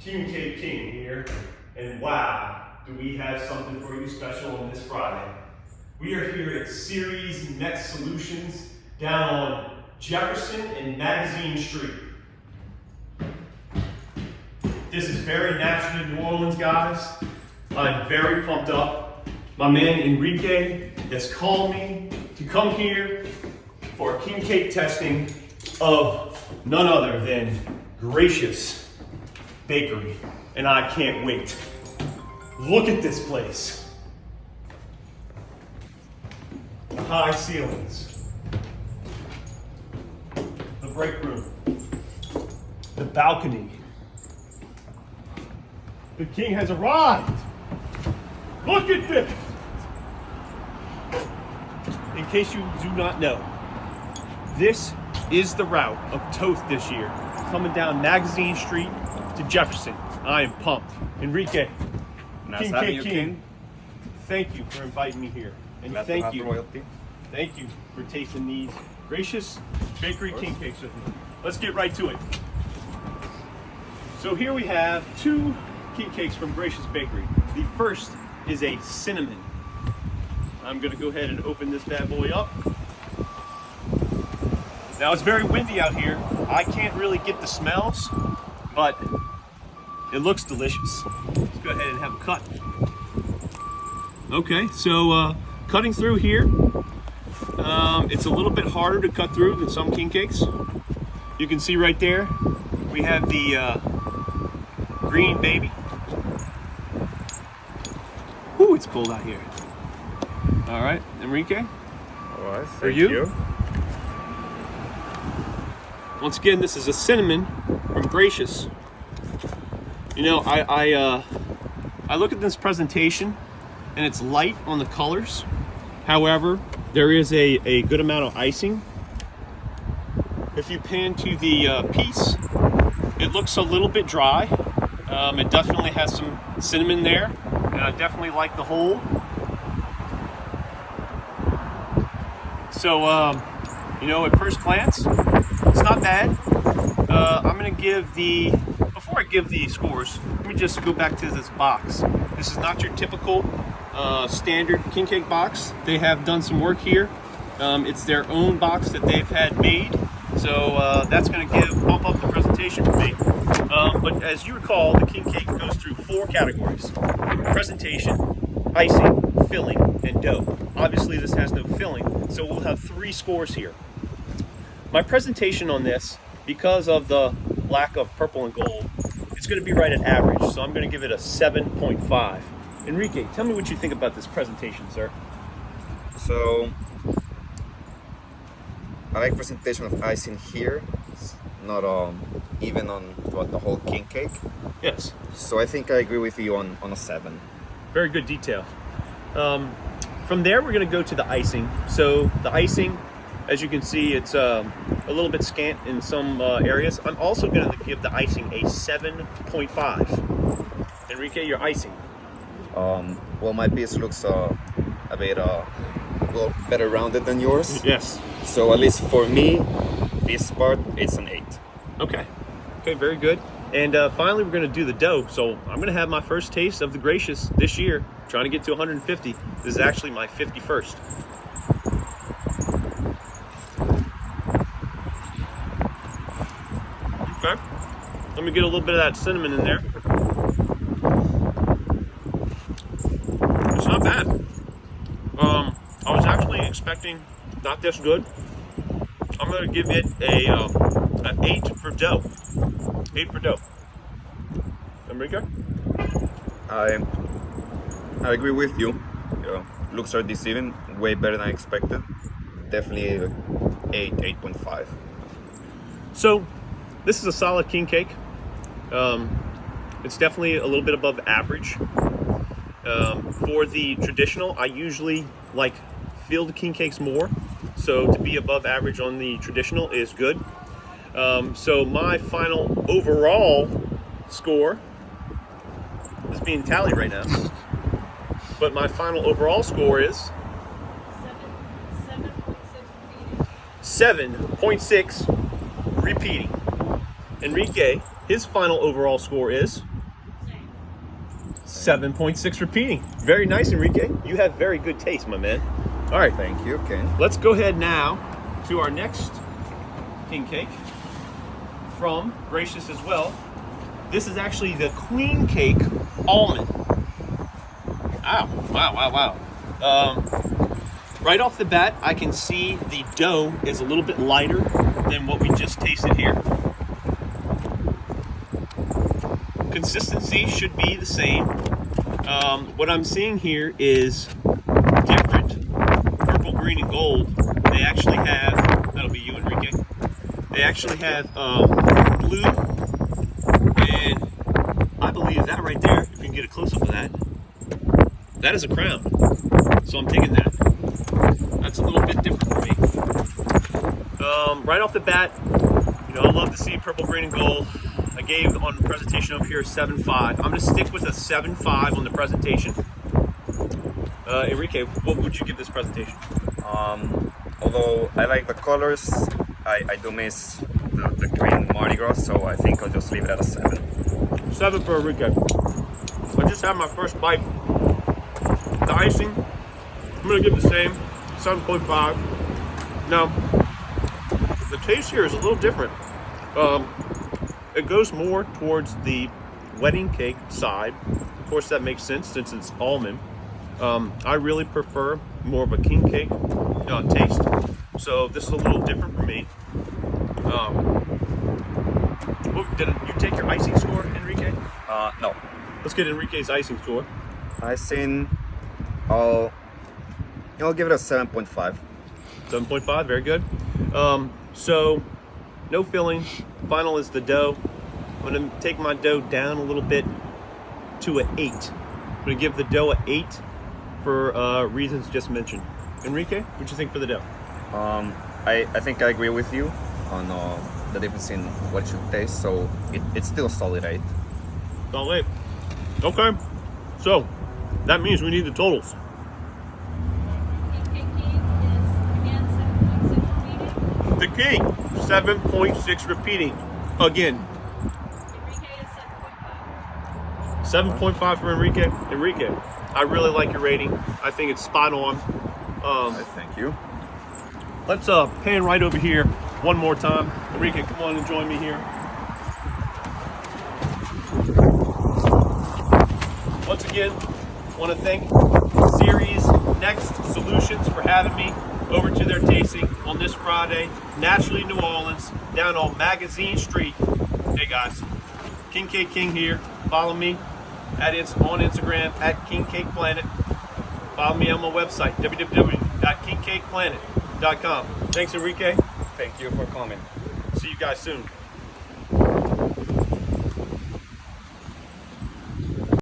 King Cake King here, and wow, do we have something for you special on this Friday. We are here at Series Next Solutions down on Jefferson and Magazine Street. This is very natural in New Orleans, guys. I'm very pumped up. My man Enrique has called me to come here for a king cake testing of none other than Gracious Bakery, and I can't wait. Look at this place. The high ceilings, the break room, the balcony. The king has arrived. Look at this. In case you do not know, this is the route of Toth this year, coming down Magazine Street to Jefferson. I am pumped. Enrique, Nice King having Cake you, King, King. thank you for inviting me here. And Glad to thank have you. the royalty. Thank you for tasting these Gracious Bakery king cakes with me. Let's get right to it. So here we have two king cakes from Gracious Bakery. The first is a cinnamon. I'm gonna go ahead and open this bad boy up. Now it's very windy out here. I can't really get the smells, but it looks delicious. Let's go ahead and have a cut. Okay, so cutting through here, it's a little bit harder to cut through than some king cakes. You can see right there, we have the green baby. Ooh, it's cold out here. All right, Enrique, All right, for thank you. you. Once again, this is a cinnamon from Gracious. You know, I look at this presentation and it's light on the colors. However, there is a good amount of icing. If you pan to the piece, it looks a little bit dry. It definitely has some cinnamon there, and I definitely like the hole. So, you know, at first glance, it's not bad. I'm gonna give before I give the scores, let me just go back to this box. This is not your typical standard king cake box. They have done some work here. It's their own box that they've had made. So that's gonna bump up the presentation for me. But as you recall, the king cake goes through 4 categories: presentation, icing, filling, and dough. Obviously this has no filling, so we'll have 3 scores here. My presentation on this, because of the lack of purple and gold, it's going to be right at average, so I'm going to give it a 7.5. Enrique, tell me what you think about this presentation, sir. So, I like presentation of icing here. It's not even on throughout the whole king cake. Yes. So I think I agree with you on a 7. Very good detail. From there, we're going to go to the icing. So the icing, as you can see, it's a little bit scant in some areas. I'm also going to give the icing a 7.5. Enrique, your icing. Well, my piece looks a bit well, better rounded than yours. Yes. So at least for me, this part, it's an 8. Okay. Okay, very good. And finally, we're going to do the dough. So I'm going to have my first taste of the Gracious this year, trying to get to 150. This is actually my 51st. Okay. Let me get a little bit of that cinnamon in there. It's not bad. I was actually expecting not this good. I'm going to give it an 8 for dough. 8 for dough. Enrique? I agree with you. Looks are deceiving, way better than I expected. Definitely 8.5. So, this is a solid king cake. It's definitely a little bit above average. For the traditional, I usually like filled king cakes more. So to be above average on the traditional is good. So my final overall score is being tallied right now. But my final overall score is 7.6 repeating. Enrique, his final overall score is 7.6 repeating. Very nice, Enrique. You have very good taste, my man. All right, Thank you, Ken. let's go ahead now to our next king cake from Gracious as well. This is actually the queen cake almond. Wow. Right off the bat, I can see the dough is a little bit lighter than what we just tasted here. Consistency should be the same. What I'm seeing here is different. Purple, green, and gold. They actually have, that'll be you, Enrique. They actually have blue, and I believe that right there, if you can get a close-up of that, that is a crown. So I'm taking that. That's a little bit different for me. Right off the bat, I love to see purple, green, and gold. I gave on the presentation up here a 7.5. I'm going to stick with a 7.5 on the presentation. Enrique, what would you give this presentation? Although I like the colors, I do miss the green Mardi Gras, so I think I'll just leave it at a 7. 7 for Enrique. I just had my first bite. The icing, I'm going to give the same, 7.5. Now, the taste here is a little different. It goes more towards the wedding cake side. Of course, that makes sense since it's almond. I really prefer more of a king cake taste. So this is a little different for me. Did you take your icing score, Enrique? No. Let's get Enrique's icing score. I'll give it a 7.5. 7.5, very good. So, no filling. Final is the dough. I'm going to take my dough down a little bit to an 8. I'm going to give the dough an 8 for reasons just mentioned. Enrique, what do you think for the dough? I think I agree with you on the difference in what it should taste, so it's still a solid 8. All 8. Okay. So, that means we need the totals. The king, 7.6 repeating. Again. 7.5 for Enrique. Enrique, I really like your rating. I think it's spot on. Thank you. Let's pan right over here one more time. Enrique, come on and join me here. Once again, want to thank Series Next Solutions for having me over to their tasting on this Friday, Naturally New Orleans, down on Magazine Street. Hey guys, King Cake King here. Follow me on Instagram at King Cake Planet. Follow me on my website, www.kingcakeplanet.com. Thanks, Enrique. Thank you for coming. See you guys soon.